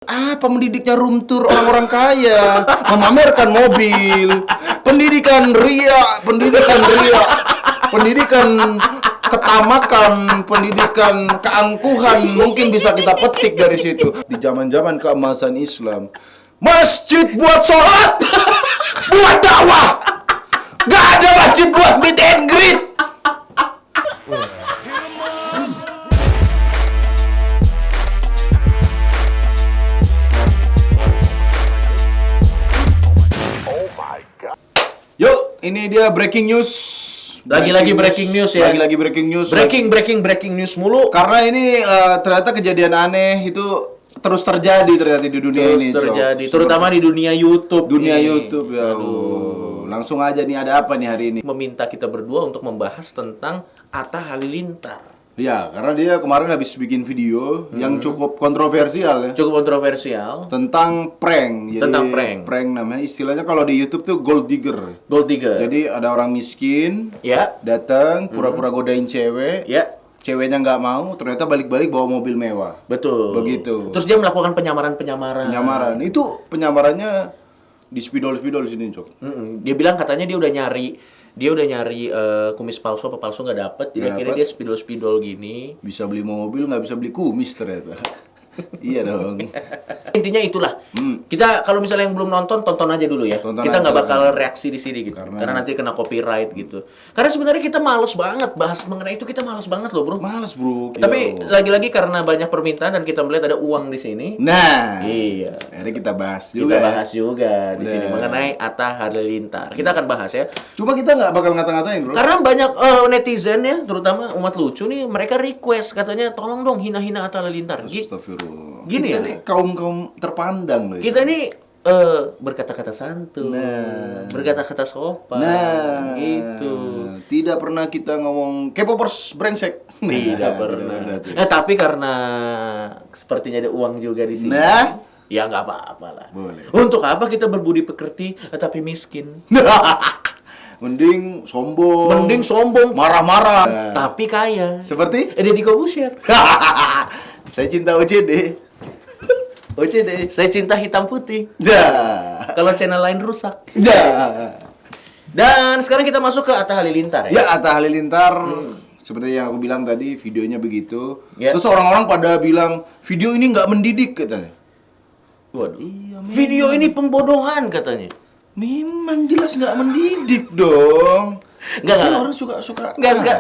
Pendidiknya room tour orang-orang kaya, memamerkan mobil, pendidikan ria, pendidikan ketamakan, pendidikan keangkuhan mungkin bisa kita petik dari situ. Di zaman-zaman keemasan Islam, masjid buat sholat, buat dakwah, gak ada masjid buat meet and greet. Yuk, ini dia breaking news. Lagi-lagi breaking news ya. Lagi-lagi breaking news. Breaking news mulu. Karena ini ternyata kejadian aneh itu terus terjadi ternyata di dunia ini. Terus terjadi, terutama di dunia YouTube. YouTube ya. Langsung aja nih, ada apa nih hari ini? Meminta kita berdua untuk membahas tentang Atta Halilintar. Ya, karena dia kemarin habis bikin video yang cukup kontroversial ya. Cukup kontroversial. Tentang prank. Jadi, Tentang prank. Prank namanya, istilahnya kalau di YouTube tuh gold digger. Gold digger. Jadi ada orang miskin, Ya. datang pura-pura godain cewek. Ya. Ceweknya nggak mau, ternyata balik-balik bawa mobil mewah. Betul. Begitu. Terus dia melakukan penyamaran. Penyamaran. Itu penyamarannya di spidol-spidol sini, Cok. Dia bilang katanya dia udah nyari kumis palsu apa palsu nggak dapet, jadi Nggak akhirnya dapet. dia spidol gini. Bisa beli mobil, nggak bisa beli kumis ternyata. Iya dong. Intinya itulah. Kita kalau misalnya yang belum nonton, tonton aja dulu ya. Tonton Kita nggak aja. bakal reaksi di sini gitu. Karena Karena nanti kena copyright gitu. Karena sebenarnya kita males banget bahas mengenai itu, kita males banget loh, Bro. Males, Bro. Tapi Yo. lagi-lagi karena banyak permintaan dan kita melihat ada uang di sini. Nah, Iya. akhirnya kita bahas Kita juga. bahas juga di Udah. sini mengenai Atta Halilintar. Kita akan bahas ya. Cuma kita nggak bakal ngata-ngatain, Bro. Karena banyak netizen ya, terutama umat lucu nih, mereka request katanya tolong dong hina-hina Atta Halilintar. Astagfirullah. Gini Kita ya. nih kaum terpandang loh. Kita nih berkata-kata santun, berkata-kata sopan, gitu. Tidak pernah kita ngomong K-popers brengsek. Tidak pernah. Tapi karena sepertinya ada uang juga di sini. Nah. Ya nggak apa-apa lah. Boleh. Untuk apa kita berbudi pekerti tapi miskin? Mending sombong, marah-marah. Tapi kaya. Seperti Deddy Corbuzier. saya cinta OCD. OCD. Saya cinta hitam putih. Ya. Kalau channel lain rusak. Ya. Dan sekarang kita masuk ke Atta Halilintar ya. Ya, Atta Halilintar seperti yang aku bilang tadi, videonya begitu. Ya. Terus orang-orang pada bilang video ini nggak mendidik katanya. Waduh. Iya, Video ini pembodohan katanya. Memang jelas nggak mendidik dong. Enggak. Orang suka.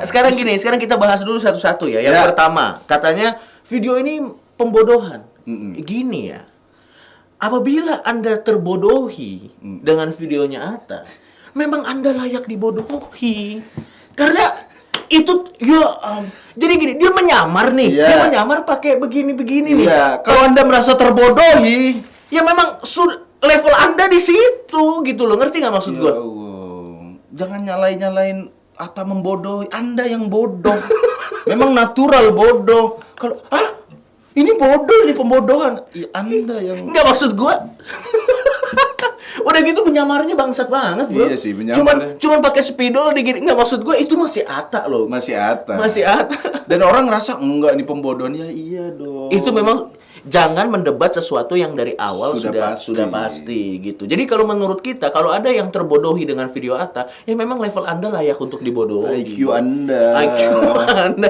Sekarang gini, sekarang kita bahas dulu satu-satu ya. Yang Ya. pertama, katanya video ini pembodohan. Mm-mm. Gini ya. Apabila Anda terbodohi dengan videonya Atta, memang Anda layak dibodohi. Karena itu jadi gini, dia menyamar nih. Iya. Dia menyamar pakai begini-begini nih. Iya, kalau Anda merasa terbodohi, Ya memang level Anda di situ gitu loh. Ngerti nggak maksud ya gua? Allah. Jangan nyalain Atta membodohi, Anda yang bodoh. Memang natural bodoh. Kalau ini bodoh, ini pembodohan. Ya, Anda yang Nggak maksud gua. Udah gitu penyamarnya bangsat banget, Bro. Iya sih, penyamarnya. Cuman pakai spidol digini. Nggak maksud gua itu masih Atta loh. masih Atta. Masih Atta. Dan orang ngerasa enggak ini pembodohan. Ya iya dong. Itu memang jangan mendebat sesuatu yang dari awal Sudah sudah pasti. pasti gitu. Jadi kalau menurut kita, kalau ada yang terbodohi dengan video Atta, ya memang level Anda layak untuk dibodohi. IQ Anda. IQ Anda.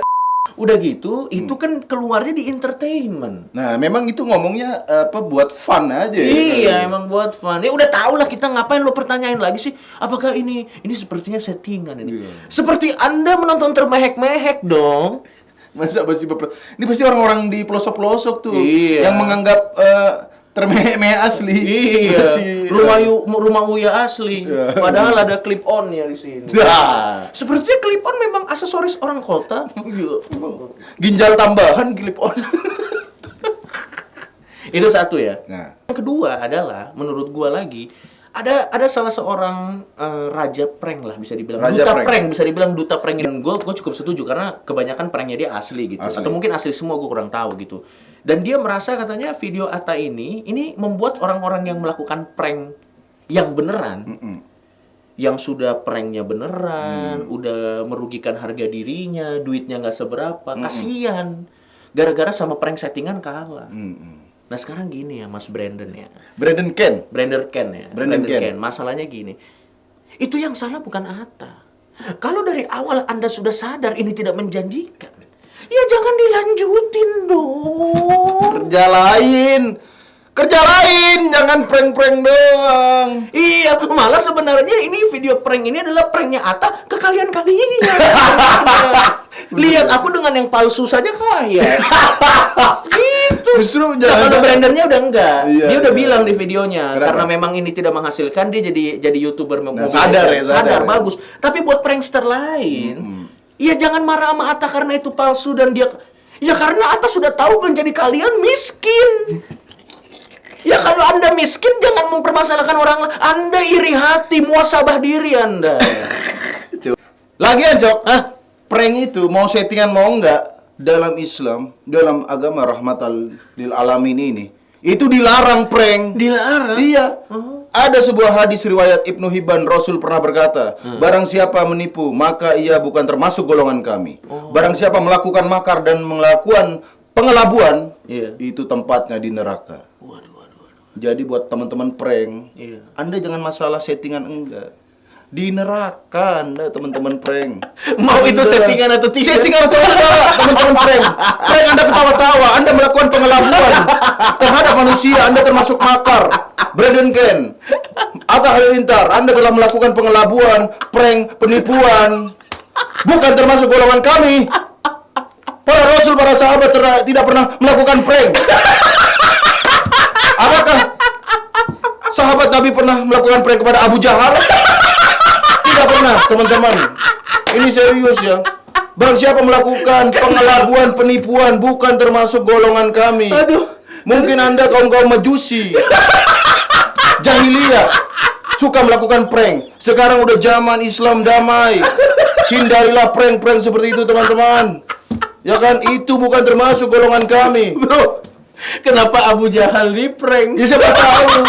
Udah gitu, itu kan keluarnya di entertainment. Nah, memang itu ngomongnya buat fun aja. Iya, emang buat fun. Ya udah tau lah kita ngapain lo pertanyain lagi sih? Apakah ini sepertinya settingan ini? Iya. Seperti Anda menonton termehek-mehek dong. Masa ini pasti orang-orang di pelosok-pelosok tuh Iya. yang menganggap termeh-meh asli. Iya. Si- Rumah Uya asli. Iya. Padahal ada clip on ya di sini. Dah. Sepertinya clip on memang aksesoris orang kota. Iya. Ginjal tambahan clip on. Itu satu ya. Nah, Yang kedua adalah menurut gua lagi ada salah seorang raja prank lah bisa dibilang, Raja duta prank. prank bisa dibilang duta prank. Dan gue cukup setuju karena kebanyakan pranknya dia asli gitu, Asli. atau mungkin asli semua, gue kurang tahu gitu. Dan dia merasa katanya video Atta ini membuat orang-orang yang melakukan prank yang beneran, yang sudah pranknya beneran, udah merugikan harga dirinya, duitnya nggak seberapa, kasihan gara-gara sama prank settingan kalah. Nah sekarang gini ya Mas Brandon ya. Brandon Ken. Brandon Ken ya. Brandon Ken. Masalahnya gini. Itu yang salah bukan Atta. Kalau dari awal Anda sudah sadar ini tidak menjanjikan, ya jangan dilanjutin dong. Kerja lain, jangan prank-prank doang. Iya, malah sebenarnya ini video prank ini adalah pranknya Atta ke kalian-kalian. Lihat aku dengan yang palsu saja kaya. Gitu. Justru Kalau Brandonnya udah enggak. Iya, Dia udah iya. bilang di videonya. Kenapa? Karena memang ini tidak menghasilkan, dia jadi YouTuber. Sadar ya. Bagus. Tapi buat prankster lain, ya jangan marah sama Atta karena itu palsu dan dia. Ya karena Atta sudah tahu menjadi kalian miskin. Ya kalau Anda miskin jangan mempermasalahkan orang lain. Anda iri hati, muasabah diri Anda. Lagian, Cok. Prank itu mau settingan mau enggak, dalam Islam, dalam agama rahmatal lil alamin ini, itu dilarang prank. Dilarang? Iya. Ada sebuah hadis riwayat Ibnu Hibban, Rasul pernah berkata, barang siapa menipu, maka ia bukan termasuk golongan kami. Barang siapa melakukan makar dan melakukan pengelabuan, itu tempatnya di neraka. Jadi buat teman-teman prank, Anda jangan masalah settingan enggak. Di neraka Anda teman-teman prank. Mau itu settingan atau tidak? Settingan atau enggak, teman-teman prank. Prank Anda ketawa-tawa, Anda melakukan pengelabuan terhadap manusia, Anda termasuk makar. Brandon Ken, Atta Halilintar, Anda telah melakukan pengelabuan, prank, penipuan. Bukan termasuk golongan kami. Para Rasul, para sahabat tidak pernah melakukan prank. Apakah sahabat Nabi pernah melakukan prank kepada Abu Jahal? Tidak pernah, teman-teman. Ini serius ya. Barang siapa melakukan pengelabuan, penipuan, bukan termasuk golongan kami. Mungkin Anda kaum-kaum majusi, jahiliyah, suka melakukan prank. Sekarang udah zaman Islam damai. Hindarilah prank-prank seperti itu, teman-teman. Ya kan, itu bukan termasuk golongan kami. Bro, kenapa Abu Jahal di prank? Ya siapa tahu.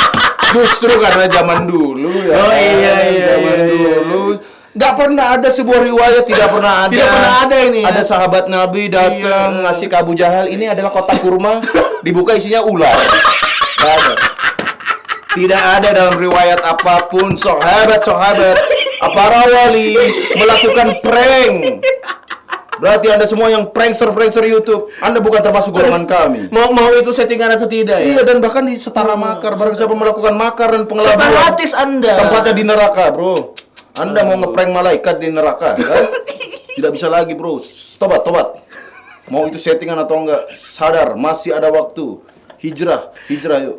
Justru karena zaman dulu ya. Oh iya. Zaman dulu. Nggak pernah ada sebuah riwayat, tidak pernah ada. Tidak pernah ada ini ya? Ada sahabat Nabi datang ngasih ke Abu Jahal, ini adalah kotak kurma, dibuka isinya ular. Nggak ada. Tidak ada dalam riwayat apapun sahabat para wali melakukan prank. Berarti Anda semua yang prankster YouTube, Anda bukan termasuk golongan kami. Mau itu settingan atau tidak ya? Iya, dan bahkan di setara makar. Barang siapa melakukan makar dan pengelabuan, separatis Anda. tempatnya di neraka, bro. Anda mau ngeprank malaikat di neraka, kan? Tidak bisa lagi, bro. Tobat. Mau itu settingan atau enggak, sadar, masih ada waktu. Hijrah yuk.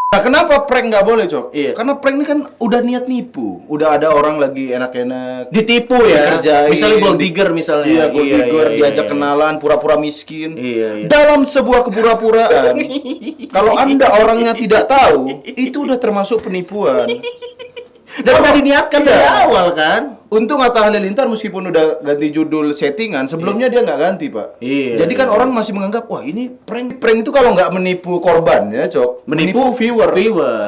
Nah, kenapa prank nggak boleh, Cok? Iya. Karena prank ini kan udah niat nipu. Udah ada orang lagi enak-enak Ditipu ya. dikerjain. Misalnya gold digger misalnya. Iya, gold digger, diajak iya. kenalan, pura-pura miskin. Iya. Dalam sebuah kepura-puraan, kalau Anda orangnya tidak tahu, itu udah termasuk penipuan. Dan udah diniatkan dari awal kan? Untung Atta Halilintar meskipun udah ganti judul settingan, sebelumnya dia nggak ganti, Pak. Iya. Jadi kan orang masih menganggap, wah ini prank. Prank itu kalau nggak menipu korban ya, Cok. Menipu viewer.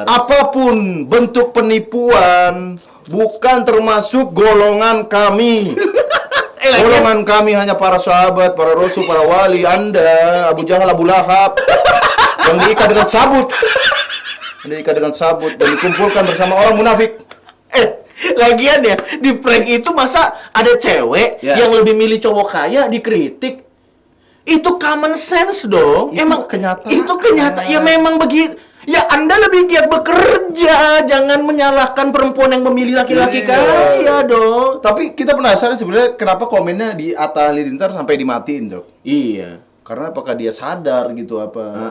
Apapun bentuk penipuan, bukan termasuk golongan kami. Golongan kami hanya para sahabat, para rasul, para wali. Anda, Abu Jahal, Abu Lahab, yang diikat dengan sabut. Anda diikat dengan sabut dan dikumpulkan bersama orang munafik. Lagian ya, di prank itu masa ada cewek yang lebih milih cowok kaya dikritik? Itu common sense dong. Itu Emang kenyataan. Itu kenyataan. Ya memang begitu. Ya Anda lebih giat bekerja, jangan menyalahkan perempuan yang memilih laki-laki kaya dong. Tapi kita penasaran sebenarnya kenapa komennya di Atta Halilintar sampai dimatiin, Jok? Iya. Karena apakah dia sadar gitu apa?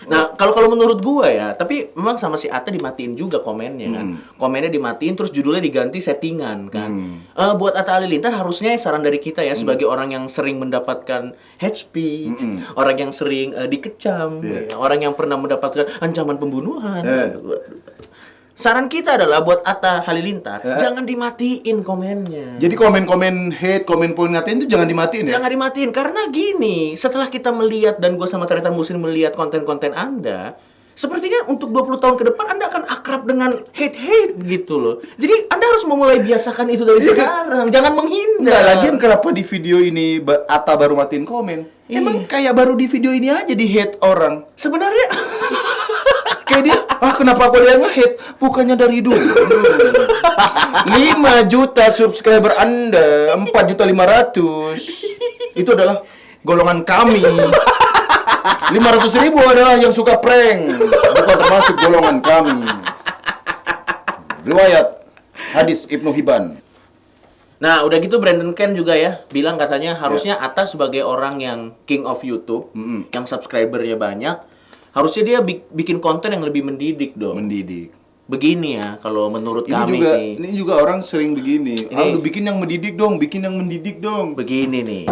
Nah, kalau menurut gua ya, tapi memang sama si Atta dimatiin juga komennya kan. Komennya dimatiin terus judulnya diganti settingan kan. Buat Atta Halilintar harusnya saran dari kita ya sebagai orang yang sering mendapatkan hate speech, orang yang sering dikecam, ya, orang yang pernah mendapatkan ancaman pembunuhan. Saran kita adalah buat Atta Halilintar, jangan dimatiin komennya. Jadi komen-komen hate, komen-komen ngatain itu jangan dimatiin ya? Jangan dimatiin, karena gini, setelah kita melihat dan gue sama Tretan Muslim melihat konten-konten Anda, sepertinya untuk 20 tahun ke depan Anda akan akrab dengan hate-hate gitu loh. Jadi Anda harus memulai biasakan itu dari sekarang, jangan menghindar. Nggak, lagian kenapa di video ini Atta baru matiin komen? Emang kayak baru di video ini aja di hate orang. Sebenarnya Kayak dia, kenapa kok dia nge-hit? Bukannya dari dulu. 5 juta subscriber Anda, 4.500.000. Itu adalah golongan kami. 500.000 adalah yang suka prank, bukan termasuk golongan kami. Riwayat hadis Ibnu Hibban. Nah, udah gitu Brandon Ken juga ya bilang katanya harusnya Atta sebagai orang yang king of YouTube, yang subscribernya banyak, harusnya dia bikin konten yang lebih mendidik dong. Mendidik. Begini ya, kalau menurut kami juga, sih. Ini juga orang sering begini. Lu bikin yang mendidik dong, bikin yang mendidik dong. Begini nih.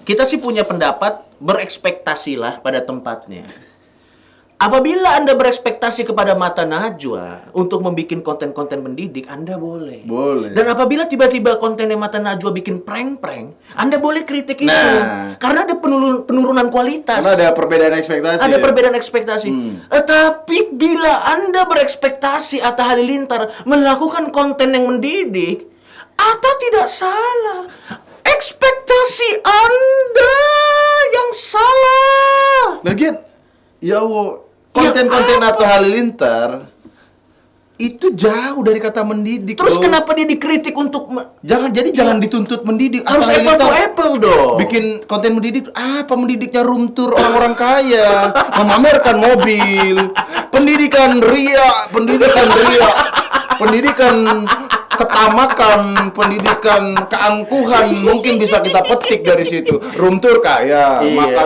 Kita sih punya pendapat, berekspektasilah pada tempatnya. Apabila Anda berekspektasi kepada Mata Najwa untuk membuat konten-konten mendidik, Anda boleh. Boleh. Dan apabila tiba-tiba kontennya Mata Najwa bikin prank-prank, Anda boleh kritik itu. Karena ada penurunan kualitas. Karena ada perbedaan ekspektasi. Ada perbedaan ekspektasi. Tapi bila Anda berekspektasi Atta Halilintar melakukan konten yang mendidik, Atta tidak salah. Ekspektasi Anda yang salah. Lagian, ya Allah, konten-konten Atta Halilintar itu jauh dari kata mendidik. Terus kenapa dia dikritik untuk jangan dituntut mendidik. harus apple to apple dong. Bikin konten mendidik, apa mendidiknya room tour orang-orang kaya, memamerkan mobil, pendidikan ria, pendidikan ketamakan, pendidikan keangkuhan mungkin bisa kita petik dari situ. Room tour kaya,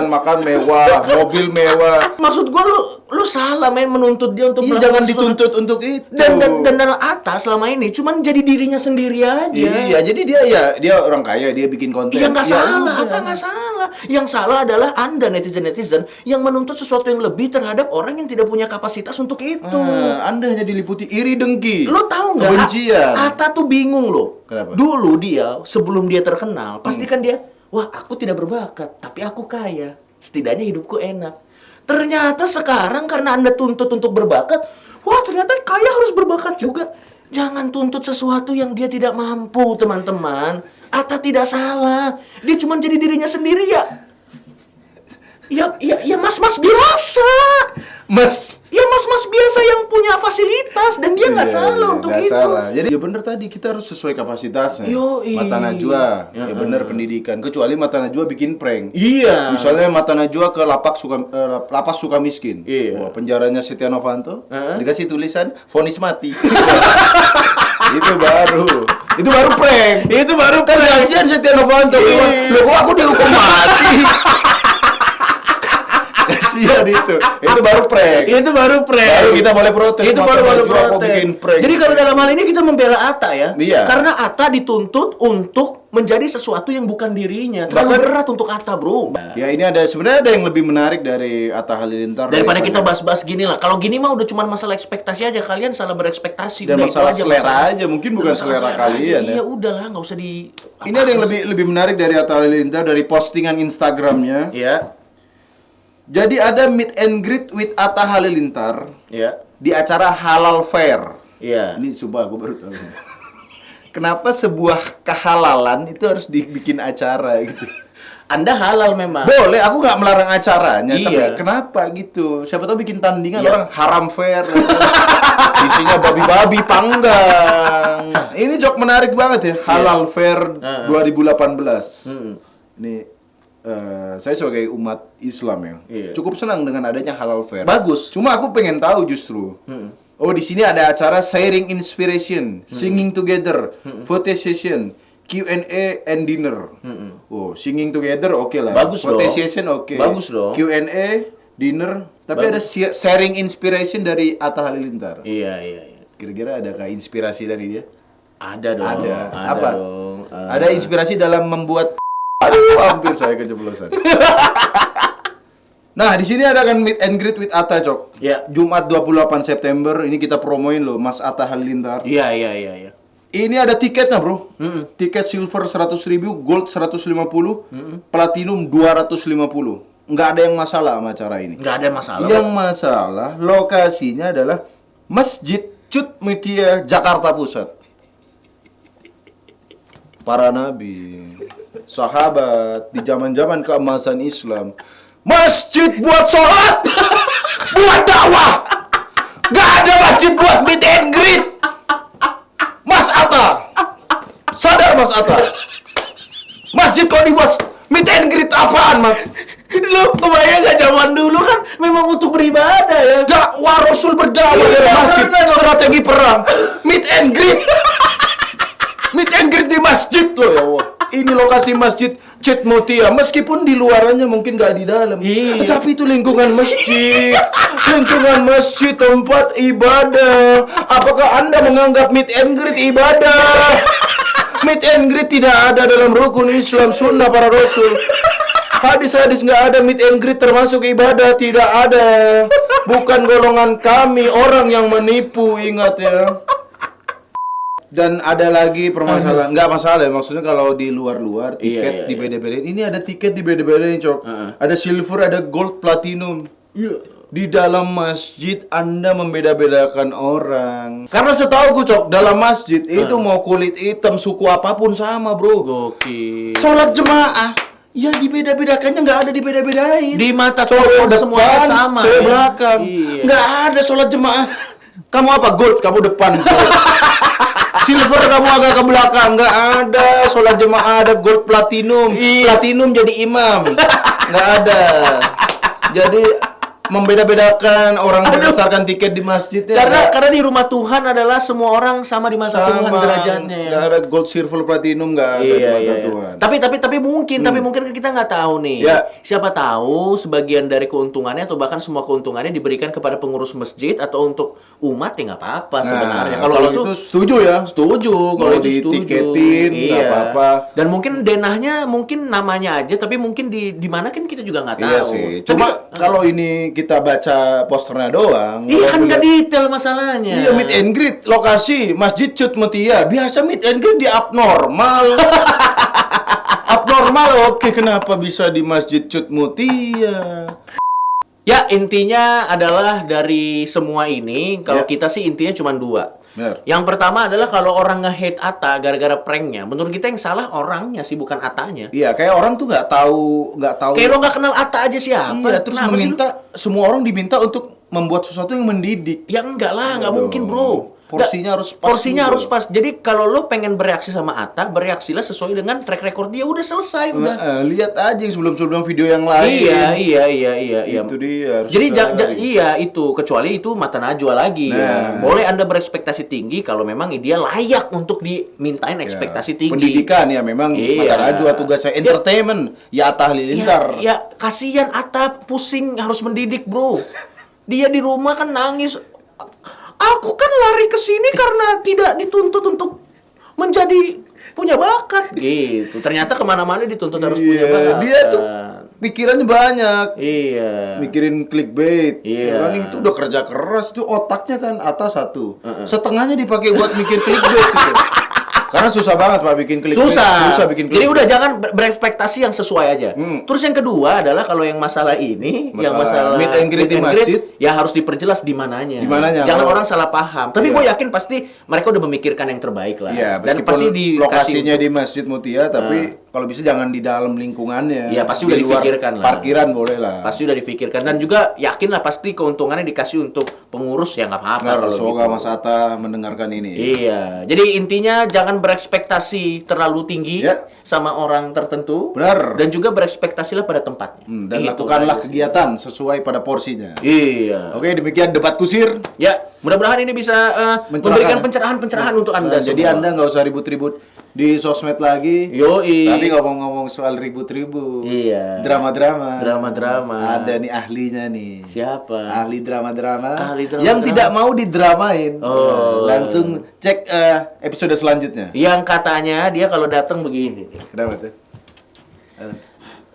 makan mewah, mobil mewah. Maksud gua lu salah menuntut dia untuk jangan dituntut untuk itu. Dan Atta selama ini cuman jadi dirinya sendiri aja. Iya, jadi dia orang kaya, dia bikin konten. Iya nggak salah, Atta nggak salah. Yang salah adalah Anda netizen yang menuntut sesuatu yang lebih terhadap orang yang tidak punya kapasitas untuk itu. Anda hanya diliputi iri dengki. Lo tahu nggak? Kebencian. Atta tuh bingung loh. Kenapa? Dulu dia sebelum dia terkenal, pasti kan dia, wah aku tidak berbakat, tapi aku kaya. Setidaknya hidupku enak. Ternyata sekarang karena Anda tuntut untuk berbakat, wah ternyata kaya harus berbakat juga. Jangan tuntut sesuatu yang dia tidak mampu, teman-teman. Atta tidak salah. Dia cuma jadi dirinya sendiri ya. Ya mas-mas biasa. Mas-mas biasa yang punya fasilitas dan dia nggak salah untuk gak itu. Salah. Jadi ya bener tadi kita harus sesuai kapasitasnya. Mata Najwa, ya bener pendidikan. Kecuali Mata Najwa bikin prank. Iya. Misalnya Mata Najwa ke lapas suka miskin. Iya. Wah, penjaranya Setia Novanto dikasih tulisan vonis mati. Itu baru prank. Itu baru Kan kasihan Setia Novanto. Loh kok aku dihukum mati? Kasihan itu baru prank. Baru kita boleh protes. Itu baru bikin prank. Jadi kalau dalam hal ini kita membela Atta ya. Iya. Karena Atta dituntut untuk menjadi sesuatu yang bukan dirinya. Terlalu berat untuk Atta, bro. Ya ini sebenarnya ada yang lebih menarik dari Atta Halilintar daripada kita bahas-bahas gini lah. Kalau gini mah udah cuma masalah ekspektasi aja. Kalian salah berekspektasi. Dan Udah masalah itu selera aja. Mungkin bukan selera kalian ya. Iya udahlah, nggak usah di. Ini ada yang lebih menarik dari Atta Halilintar dari postingan Instagramnya. Iya. Jadi ada meet and greet with Atta Halilintar. Iya. Di acara Halal Fair. Iya. Ini coba aku baru tahu. Kenapa sebuah kehalalan itu harus dibikin acara gitu? Anda halal memang. Boleh, aku nggak melarang acaranya, Iya. tapi kenapa gitu? Siapa tahu bikin tandingan orang haram fair. Isinya babi-babi panggang. Ini joke menarik banget ya, Halal Fair 2018. Ini saya sebagai umat Islam ya, cukup senang dengan adanya Halal Fair. Bagus. Cuma aku pengen tahu justru. Oh, di sini ada acara sharing inspiration, singing together, photo session, Q&A and dinner. Oh, singing together oke lah. Bagus photo dong. session oke. Bagus dong. Q&A, dinner, tapi ada sharing inspiration dari Atta Halilintar. Iya. Kira-kira adakah inspirasi dari dia? Ada dong. Ada. Ada Apa? dong. Ada inspirasi dalam membuat. Aduh, hampir saya keceplosan. Nah, di sini ada kan meet and greet with Atta, Cok. Ya. Jumat 28 September ini kita promoin loh, Mas Atta Halilintar. Iya. Ini ada tiketnya, Bro. Tiket silver 100.000, gold 150, platinum 250. Nggak ada yang masalah sama acara ini. Nggak ada masalah. Yang masalah lokasinya adalah Masjid Cut Mutia, Jakarta Pusat. Para nabi, sahabat di zaman-zaman keemasan Islam, masjid buat sholat, buat dakwah, masjid buat meet and greet. Mas Atta, sadar Mas Atta. Masjid kok dibuat meet and greet apaan, Mas? Lu kebayang gak zaman dulu kan memang untuk beribadah ya. Dakwah Rasul berdakwah dari Iya, masjid, benar. strategi perang, meet and greet. Meet and greet di masjid loh ya Allah. Ini lokasi masjid Cit Mutia, meskipun di luarannya mungkin gak di dalam, Iya. tapi itu lingkungan masjid, lingkungan masjid tempat ibadah. Apakah Anda menganggap meet and greet ibadah? Meet and greet tidak ada dalam rukun Islam sunnah para Rasul. Hadis-hadis nggak ada meet and greet termasuk ibadah, tidak ada. Bukan golongan kami orang yang menipu, ingat ya. Dan ada lagi permasalahan, nggak masalah ya, maksudnya kalau di luar-luar tiket Iya. dibeda-bedain. Ini ada tiket dibeda-bedain, Cok. Ada silver, ada gold, platinum. Iya. Di dalam masjid Anda membeda-bedakan orang. Karena setahuku, Cok, dalam masjid itu mau kulit hitam, suku apapun sama, Bro. Gokil. Sholat jemaah, ya dibeda-bedakannya nggak ada dibeda-bedain. Di mata Cowok Tuhan semuanya depan, sama, cewek ya? belakang. Iya. Nggak ada sholat jemaah. Kamu apa? Gold, kamu depan. Silver, kamu agak ke belakang. Nggak ada sholat jemaah, ada gold, platinum. Iya. Platinum jadi imam. Nggak ada. Jadi membeda-bedakan orang berdasarkan tiket di masjidnya. Karena di rumah Tuhan adalah semua orang sama di mata Tuhan derajatnya ya. Nggak ada gold, silver, platinum, nggak ada di mata Tuhan. Tapi mungkin kan kita nggak tahu nih. Ya. Siapa tahu sebagian dari keuntungannya atau bahkan semua keuntungannya diberikan kepada pengurus masjid atau untuk umat ya nggak apa-apa sebenarnya. Kalau itu setuju ya. setuju, kalau Mau itu setuju. ditiketin, nggak Iya. apa-apa. Dan mungkin denahnya mungkin namanya aja, tapi mungkin di mana kan kita juga nggak tahu. Iya sih. Cuma kalau ini kita baca posternya doang. Iya kan kalau nggak lihat- detail masalahnya. Iya, meet and greet lokasi Masjid Cut Mutia. Biasa meet and greet di abnormal. Abnormal, oke, kenapa bisa di Masjid Cut Mutia? Ya, intinya adalah dari semua ini, kalau Ya. kita sih intinya cuma dua. Benar. Yang pertama adalah kalau orang nge-hate Atta gara-gara pranknya, menurut kita yang salah orangnya sih, bukan Attanya. Iya, kayak orang tuh nggak tahu. Kayak lo nggak kenal Atta aja siapa. Iya, terus Kenapa sih meminta semua orang diminta untuk membuat sesuatu yang mendidik. lu? Ya enggak lah, nggak Aduh. mungkin bro. Porsinya Nggak, harus pas Porsinya dulu. harus pas. Jadi kalau lo pengen bereaksi sama Atta, bereaksilah sesuai dengan track record dia. Udah selesai, udah. Lihat aja yang sebelum-sebelum video yang lain. Iya. Itu dia. Harus Jadi selesai. iya itu, kecuali itu mata najwa lagi ya. Nah. Boleh Anda berekspektasi tinggi kalau memang dia layak untuk dimintain ekspektasi tinggi. Pendidikan ya memang Iya. mata najwa tugas saya. Entertainment ya Atta Halilintar. Ya, kasihan Atta pusing harus mendidik, Bro. Dia di rumah kan nangis. Aku kan lari ke sini karena tidak dituntut untuk menjadi punya bakat gitu. Ternyata kemana-mana dituntut harus punya bakat. Dia tuh pikirannya banyak. Iya. Mikirin clickbait. Iya. Ya kan itu udah kerja keras tuh otaknya kan atas satu. Setengahnya dipakai buat mikir clickbait gitu. Karena susah banget Pak bikin clickbait. Susah bikin Jadi clickbait. udah jangan berekspektasi yang sesuai aja. Terus yang kedua adalah kalau yang masalah ini, yang Masalah masalah meet and greet di masjid, ya harus diperjelas di mananya. Di mananya, Jangan kalau- orang salah paham. Tapi Iya. gue yakin pasti mereka udah memikirkan yang terbaik lah. Iya, Dan meskipun pasti dikasih lokasinya di Masjid Mutia, tapi kalau bisa jangan di dalam lingkungannya. Iya, pasti Di udah luar difikirkan lah. Parkiran boleh lah. pasti udah difikirkan dan juga yakin lah pasti keuntungannya dikasih untuk pengurus ya nggak apa-apa. Benar, kalau semoga gitu. Mas Atta mendengarkan ini. Iya, jadi intinya jangan berekspektasi terlalu tinggi Ya. sama orang tertentu. Benar. Dan juga berekspektasilah pada tempatnya. Dan Gitu lakukanlah aja sih. kegiatan sesuai pada porsinya. Iya. Oke, demikian debat kusir. Ya, mudah-mudahan ini bisa memberikan pencerahan-pencerahan untuk Anda Nah, jadi semua. Anda nggak usah ribut-ribut di sosmed lagi. Yoi. Tapi ngomong-ngomong soal ribut-ribut. Iya. Drama-drama. Drama-drama. Ada nih ahlinya nih. Siapa? Ahli drama-drama. Ahli drama-drama. Yang tidak mau didramain. Oh. Langsung cek episode selanjutnya. Yang katanya dia kalau datang begini. Kenapa tuh?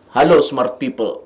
Halo smart people.